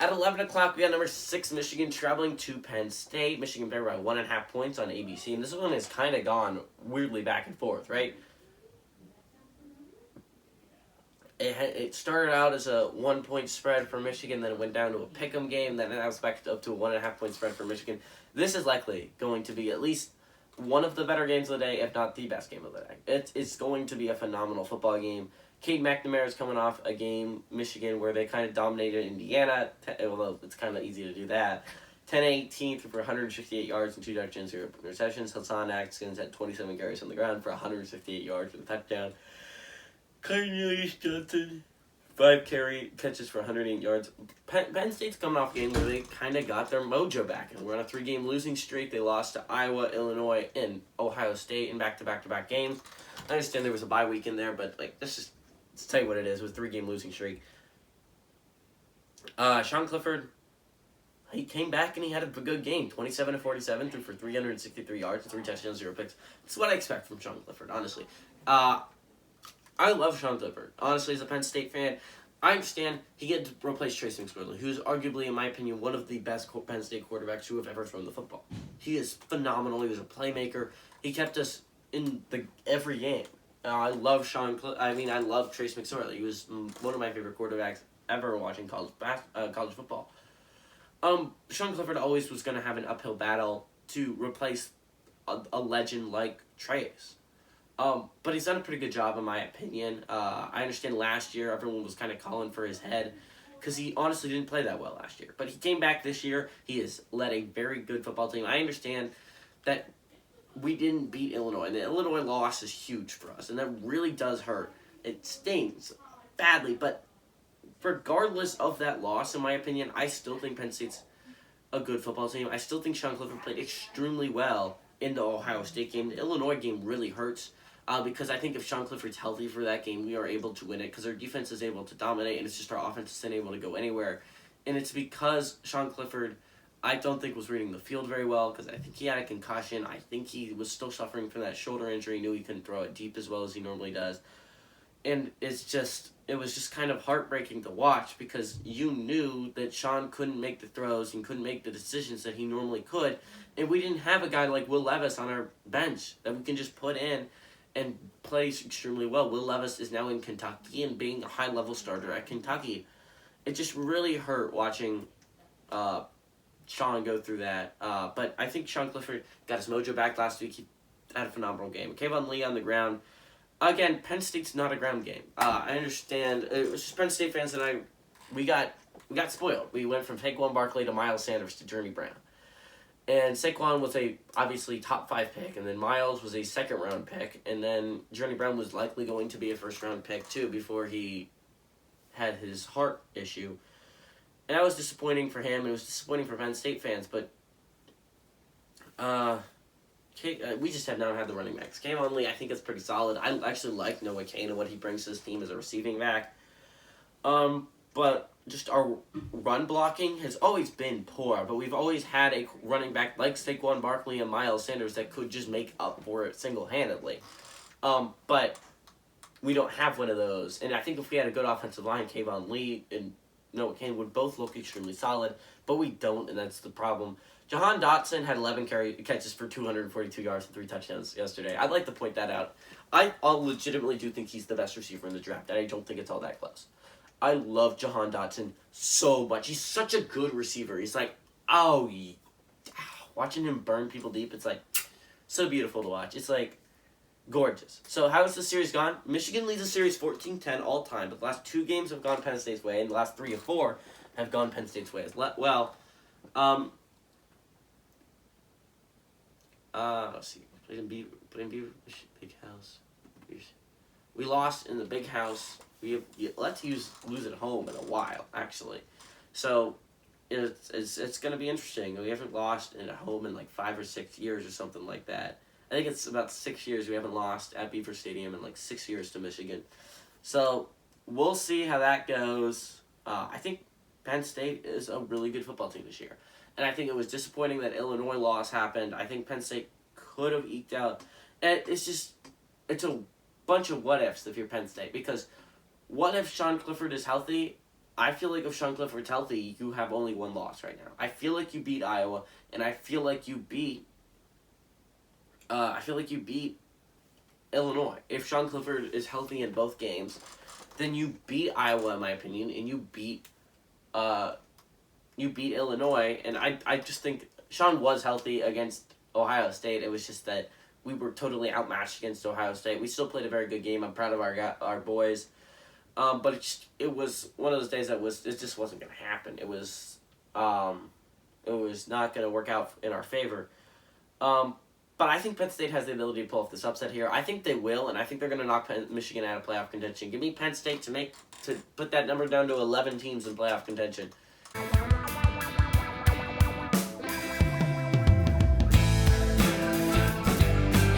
At 11 o'clock, we got number 6 Michigan traveling to Penn State. Michigan favored by 1.5 points on ABC. And this one has kind of gone weirdly back and forth, right? It started out as a 1-point spread for Michigan, then it went down to a pick'em game, then it was back up to a 1.5 point spread for Michigan. This is likely going to be at least one of the better games of the day, if not the best game of the day. It's going to be a phenomenal football game. Cade McNamara is coming off a game, Michigan, where they kind of dominated Indiana, although it's kind of easy to do that. 10-18 for 168 yards and 2 touchdowns, 0 interceptions. Hassan Atkins had 27 carries on the ground for 158 yards and a touchdown. Cornelius Johnson, 5 carry catches for 108 yards. Penn State's coming off a game where they kind of got their mojo back. And we're on a 3-game losing streak. They lost to Iowa, Illinois, and Ohio State in back-to-back games. I understand there was a bye week in there, but let's tell you what it is. It was a 3-game losing streak. Sean Clifford, he came back and he had a good game. 27-47, threw for 363 yards, 3 touchdowns, 0 picks. This is what I expect from Sean Clifford, honestly. I love Sean Clifford. Honestly, as a Penn State fan, I understand he get to replace Trace McSorley, who's arguably, in my opinion, one of the best Penn State quarterbacks who have ever thrown the football. He is phenomenal. He was a playmaker. He kept us in every game. I love I love Trace McSorley. He was one of my favorite quarterbacks ever watching college football. Sean Clifford always was going to have an uphill battle to replace a legend like Trace. But he's done a pretty good job, in my opinion. I understand last year everyone was kind of calling for his head because he honestly didn't play that well last year. But he came back this year. He has led a very good football team. I understand that we didn't beat Illinois, and the Illinois loss is huge for us, and that really does hurt. It stings badly, but regardless of that loss, in my opinion, I still think Penn State's a good football team. I still think Sean Clifford played extremely well in the Ohio State game. The Illinois game really hurts. Because I think if Sean Clifford's healthy for that game, we are able to win it because our defense is able to dominate and it's just our offense isn't able to go anywhere. And it's because Sean Clifford, I don't think, was reading the field very well because I think he had a concussion. I think he was still suffering from that shoulder injury. He knew he couldn't throw it deep as well as he normally does. And it was just kind of heartbreaking to watch because you knew that Sean couldn't make the throws and couldn't make the decisions that he normally could. And we didn't have a guy like Will Levis on our bench that we can just put in and plays extremely well. Will Levis is now in Kentucky and being a high-level starter at Kentucky. It just really hurt watching Sean go through that. But I think Sean Clifford got his mojo back last week. He had a phenomenal game. Kayvon Lee on the ground. Again, Penn State's not a ground game. I understand. It was just Penn State fans and we got spoiled. We went from Saquon Barkley to Miles Sanders to Journey Brown. And Saquon was a obviously top 5 pick, and then Miles was a 2nd round pick, and then Journey Brown was likely going to be a 1st round pick too before he had his heart issue. And that was disappointing for him, and it was disappointing for Penn State fans, but we just have not had the running backs. Kayvon Lee, I think, is pretty solid. I actually like Noah Cain and what he brings to this team as a receiving back. But just our run blocking has always been poor, but we've always had a running back like Saquon Barkley and Miles Sanders that could just make up for it single-handedly. But we don't have one of those, and I think if we had a good offensive line, Kayvon Lee and Noah Cain would both look extremely solid, but we don't, and that's the problem. Jahan Dotson had 11 catches for 242 yards and 3 touchdowns yesterday. I'd like to point that out. I legitimately do think he's the best receiver in the draft, and I don't think it's all that close. I love Jahan Dotson so much. He's such a good receiver. He's like, watching him burn people deep, it's like so beautiful to watch. It's like gorgeous. So how has the series gone? Michigan leads the series 14-10 all time, but the last 2 games have gone Penn State's way, and the last 3 or 4 have gone Penn State's way as well. Let's see. Played in Beaver Big House. We lost in the Big House. Let's lose at home in a while, actually. So it's going to be interesting. We haven't lost at home in like 5 or 6 years or something like that. I think it's about 6 years we haven't lost at Beaver Stadium, and like 6 years to Michigan. So we'll see how that goes. I think Penn State is a really good football team this year. And I think it was disappointing that Illinois loss happened. I think Penn State could have eked out. And it's a bunch of what-ifs if you're Penn State. Because what if Sean Clifford is healthy I feel like if Sean Clifford's healthy, you have only one loss right now. I feel like you beat Iowa, and I feel like you beat. I feel like you beat Illinois. If Sean Clifford is healthy in both games, then you beat Iowa, in my opinion, and you beat Illinois. And I just think Sean was healthy against Ohio State. It was just that we were totally outmatched against Ohio State. We still played a very good game. I'm proud of our boys. But it was one of those days it just wasn't going to happen. It was not going to work out in our favor. But I think Penn State has the ability to pull off this upset here. I think they will, and I think they're going to knock Michigan out of playoff contention. Give me Penn State to put that number down to 11 teams in playoff contention.